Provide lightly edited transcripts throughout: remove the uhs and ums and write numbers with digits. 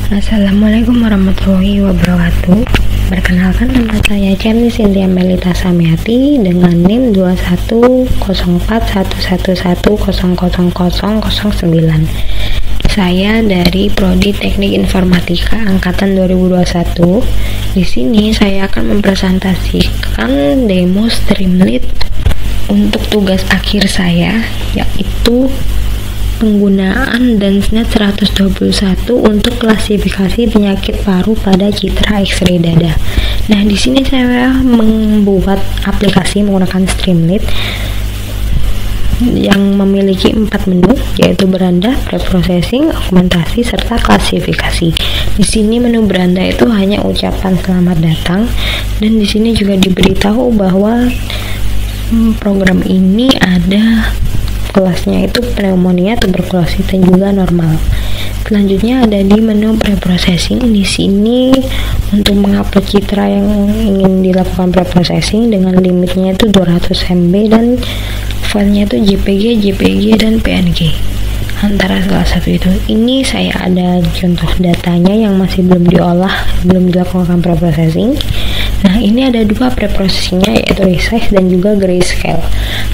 Assalamualaikum warahmatullahi wabarakatuh. Perkenalkan, nama saya Cherly Cynthia Melita Samiati dengan NIM 210411100009. Saya dari Prodi Teknik Informatika angkatan 2021. Di sini saya akan mempresentasikan demo Streamlit untuk tugas akhir saya, yaitu penggunaan DanceNet 121 untuk klasifikasi penyakit paru pada citra X-ray dada. Nah, di sini saya membuat aplikasi menggunakan Streamlit yang memiliki 4 menu, yaitu beranda, preprocessing, augmentasi, serta klasifikasi. Di sini menu beranda itu hanya ucapan selamat datang, dan di sini juga diberitahu bahwa program ini ada kelasnya itu pneumonia, tuberkulosis, dan juga normal. Selanjutnya ada di menu preprocessing. Di sini untuk mengupload citra yang ingin dilakukan preprocessing dengan limitnya itu 200 MB dan filenya itu JPG, dan PNG. Antara salah satu itu. Ini saya ada contoh datanya yang masih belum diolah, belum dilakukan preprocessing. Nah, ini ada dua preprocessingnya, yaitu resize dan juga grayscale.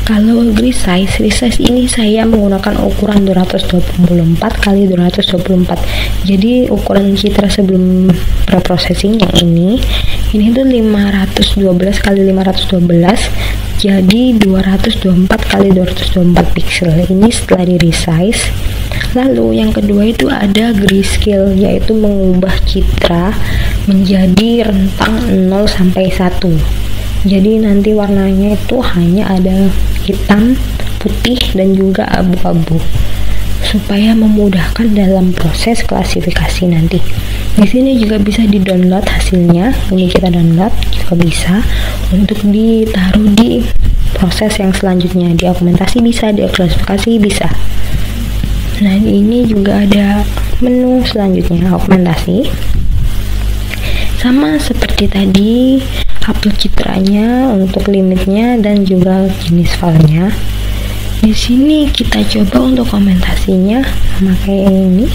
Kalau resize ini saya menggunakan ukuran 224 x 224. Jadi ukuran citra sebelum preprocessing yang ini tuh 512 x 512. Jadi 224 x 224 pixel. Ini setelah di resize. Lalu yang kedua itu ada grayscale, yaitu mengubah citra menjadi rentang 0 sampai 1. Jadi nanti warnanya itu hanya ada hitam, putih, dan juga abu-abu, supaya memudahkan dalam proses klasifikasi nanti. Di sini juga bisa di-download hasilnya. Ini kita download juga bisa untuk ditaruh di proses yang selanjutnya. Di augmentasi bisa, di klasifikasi bisa. Nah, ini juga ada menu selanjutnya, augmentasi. Sama seperti tadi, upload citranya untuk limitnya dan juga jenis filenya. Di sini kita coba untuk augmentasinya memakai ini.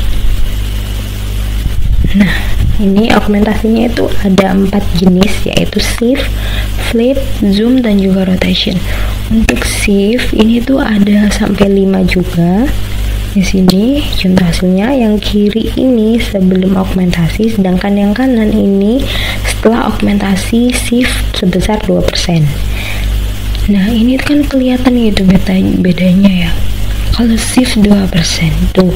Nah, ini augmentasinya itu ada 4 jenis, yaitu shift, flip, zoom, dan juga rotation. Untuk shift ini tuh ada sampai 5 juga. Di sini contoh hasilnya, yang kiri ini sebelum augmentasi, sedangkan yang kanan ini setelah augmentasi shift sebesar 2%. Nah, ini kan kelihatan gitu bedanya ya. Kalau shift 2% tuh,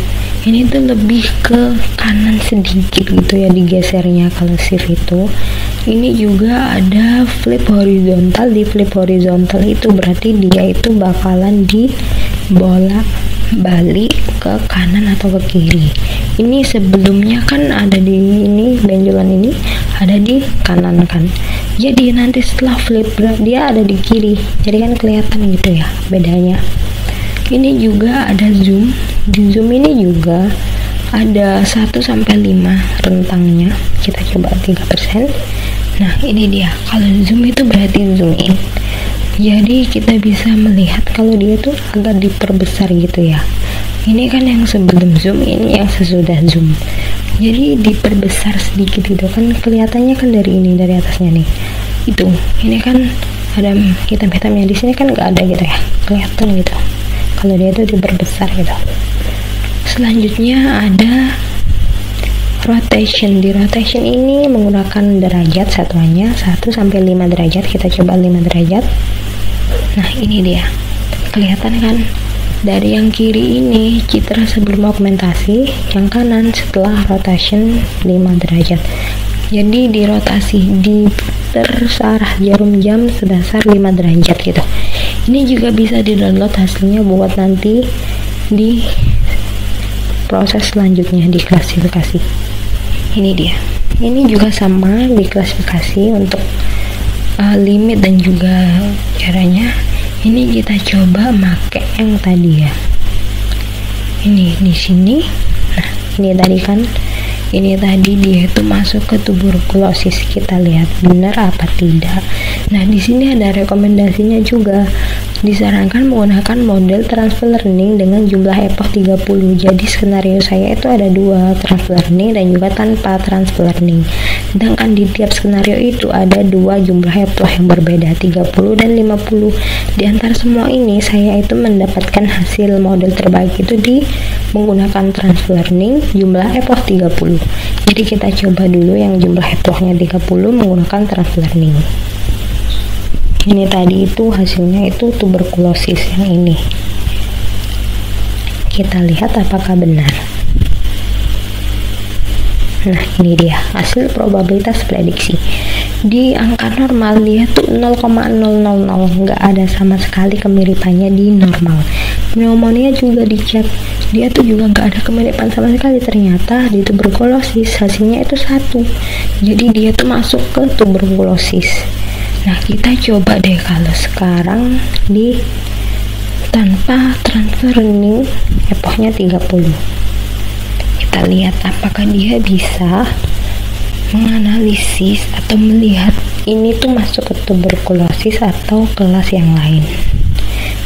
ini tuh lebih ke kanan sedikit gitu ya digesernya. Kalau shift itu, ini juga ada flip horizontal. Di flip horizontal itu berarti dia itu bakalan dibolak balik ke kanan atau ke kiri. Ini sebelumnya kan ada di ini, benjolan ini ada di kanan kan. Jadi nanti setelah flip dia ada di kiri. Jadi kan kelihatan gitu ya bedanya. Ini juga ada zoom. Di zoom ini juga ada 1 sampai 5 rentangnya. Kita coba 3%. Nah, ini dia. Kalau zoom itu berarti zoom in. Jadi kita bisa melihat kalau dia tuh agak diperbesar gitu ya. Ini kan yang sebelum zoom, ini yang sesudah zoom. Jadi diperbesar sedikit gitu kan, kelihatannya kan dari ini, dari atasnya nih. Itu, ini kan ada hitam-hitamnya, di sini kan nggak ada gitu ya, kelihatan gitu. Kalau dia tuh diperbesar gitu. Selanjutnya ada rotation. Di rotation ini menggunakan derajat satuannya 1 sampai 5 derajat. Kita coba 5 derajat. Nah, ini dia. Kelihatan kan? Dari yang kiri ini citra sebelum augmentasi, yang kanan setelah rotation 5 derajat. Jadi dirotasi, diputar searah jarum jam sebesar 5 derajat gitu. Ini juga bisa di-download hasilnya buat nanti di proses selanjutnya di klasifikasi. Ini dia. Ini juga sama di klasifikasi untuk limit dan juga caranya. Ini kita coba pakai yang tadi ya. Ini di sini. Nah, ini tadi kan. Ini tadi dia itu masuk ke tuberkulosis. Kita lihat benar apa tidak. Nah, di sini ada rekomendasinya juga. Disarankan menggunakan model transfer learning dengan jumlah epoch 30. Jadi skenario saya itu ada 2, transfer learning dan juga tanpa transfer learning. Sedangkan di tiap skenario itu ada 2 jumlah epoch yang berbeda, 30 dan 50. Di antara semua ini saya itu mendapatkan hasil model terbaik itu di menggunakan transfer learning jumlah epoch 30. Jadi kita coba dulu yang jumlah epochnya 30 menggunakan transfer learning. Ini tadi itu hasilnya itu tuberkulosis yang ini. Kita lihat apakah benar. Nah, ini dia hasil probabilitas prediksi. Di angka normal dia tuh 0,000, nggak ada sama sekali kemiripannya di normal. Pneumonia juga dicek, dia tuh juga nggak ada kemiripan sama sekali. Ternyata di tuberkulosis hasilnya itu 1. Jadi dia tuh masuk ke tuberkulosis. Nah, kita coba deh kalau sekarang di tanpa transfer learning epochnya 30. Kita lihat apakah dia bisa menganalisis atau melihat ini tuh masuk ke tuberkulosis atau kelas yang lain.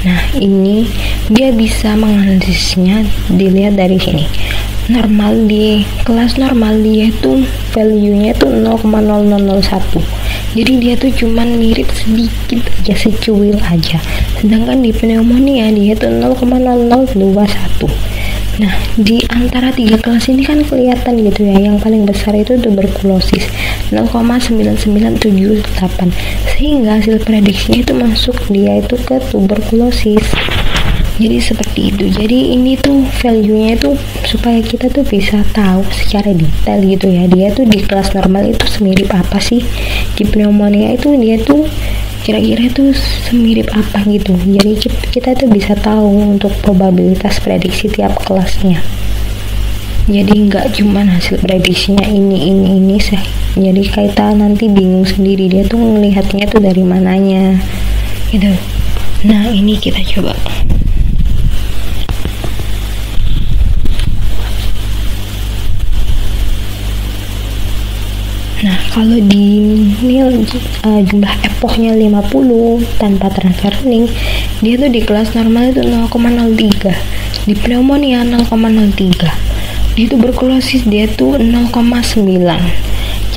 Nah, ini dia bisa menganalisisnya, dilihat dari sini. Normal, di kelas normal dia tuh value-nya tuh 0,0001. Jadi dia tuh cuman mirip sedikit aja, secuil aja. Sedangkan di pneumonia dia tuh 0,0021. Nah, di antara 3 kelas ini kan kelihatan gitu ya, yang paling besar itu tuberkulosis 0,9978. Sehingga hasil prediksinya itu masuk dia itu ke tuberkulosis. Jadi seperti itu. Jadi ini tuh value-nya itu supaya kita tuh bisa tahu secara detail gitu ya, dia tuh di kelas normal itu semirip apa sih, di pneumonia itu dia tuh kira-kira tuh semirip apa gitu. Jadi kita tuh bisa tahu untuk probabilitas prediksi tiap kelasnya. Jadi nggak cuma hasil prediksinya ini sih. Jadi kita nanti bingung sendiri, dia tuh melihatnya tuh dari mananya gitu. Nah, ini kita coba. Nah, kalau di jumlah epochnya 50 tanpa transfer learning, dia tuh di kelas normal itu 0,03, di pneumonia 0,03, di tuberkulosis dia tuh 0,9.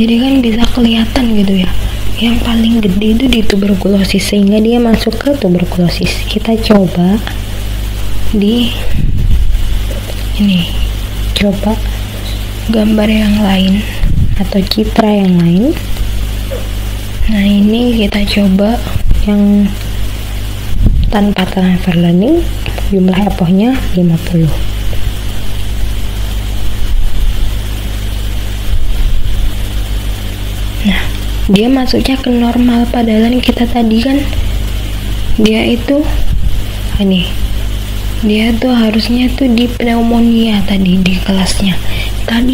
Jadi kan bisa kelihatan gitu ya, yang paling gede itu di tuberkulosis, sehingga dia masuk ke tuberkulosis. Kita coba di ini, coba gambar yang lain atau citra yang lain. Nah, ini kita coba yang tanpa transfer learning, jumlah epochnya 50. Nah, dia masuknya ke normal, padahal kita tadi kan dia itu ini, dia tuh harusnya tuh di pneumonia tadi di kelasnya. Tadi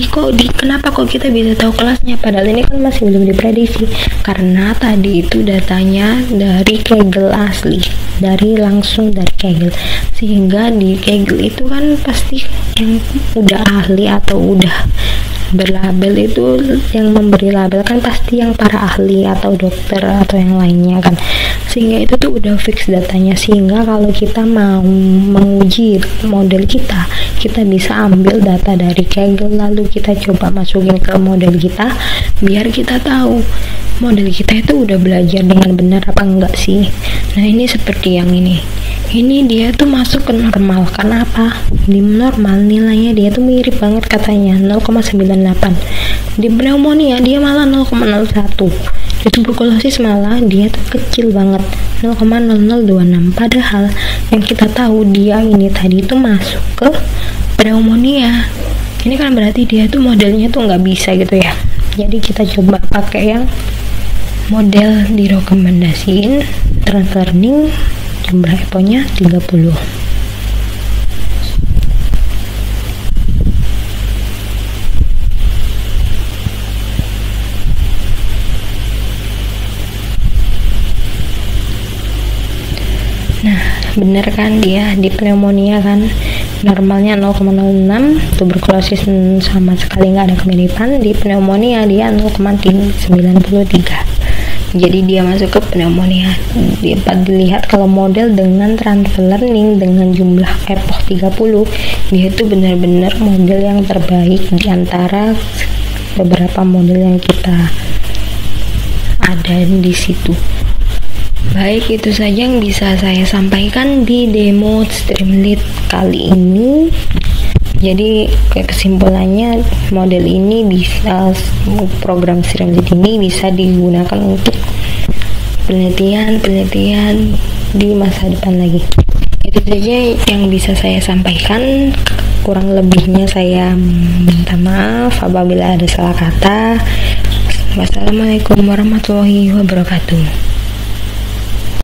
kenapa kok kita bisa tahu kelasnya, padahal ini kan masih belum diprediksi, karena tadi itu datanya dari Kaggle asli, langsung dari Kaggle. Sehingga di Kaggle itu kan pasti yang udah ahli atau udah berlabel itu, yang memberi label kan pasti yang para ahli atau dokter atau yang lainnya kan. Sehingga itu tuh udah fix datanya, sehingga kalau kita mau menguji model kita bisa ambil data dari Kaggle, lalu kita coba masukin ke model kita, biar kita tahu model kita itu udah belajar dengan benar apa enggak sih. Nah, ini seperti yang ini dia tuh masuk ke normal. Kenapa? Di normal nilainya dia tuh mirip banget katanya 0,98, di pneumonia dia malah 0,01, di tuberkulosis malah dia tuh kecil banget 0,0026. Padahal yang kita tahu dia ini tadi tuh masuk ke pneumonia. Ini kan berarti dia tuh modelnya tuh nggak bisa gitu ya. Jadi kita coba pakai yang model direkomendasiin transfer learning, jumlah epochnya 30. Nah, bener kan dia di pneumonia kan normalnya 0,06, tuberkulosis sama sekali nggak ada kemiripan. Di pneumonia dia 0,93. jadi dia masuk ke pneumonia. Dapat dilihat kalau model dengan transfer learning dengan jumlah epoch 30, dia itu benar-benar model yang terbaik di antara beberapa model yang kita ada di situ. Baik, itu saja yang bisa saya sampaikan di demo Streamlit kali ini. Jadi kesimpulannya, model ini bisa, program Streamlit ini bisa digunakan untuk penelitian di masa depan lagi. Itu saja yang bisa saya sampaikan. Kurang lebihnya saya minta maaf apabila ada salah kata. Wassalamualaikum warahmatullahi wabarakatuh.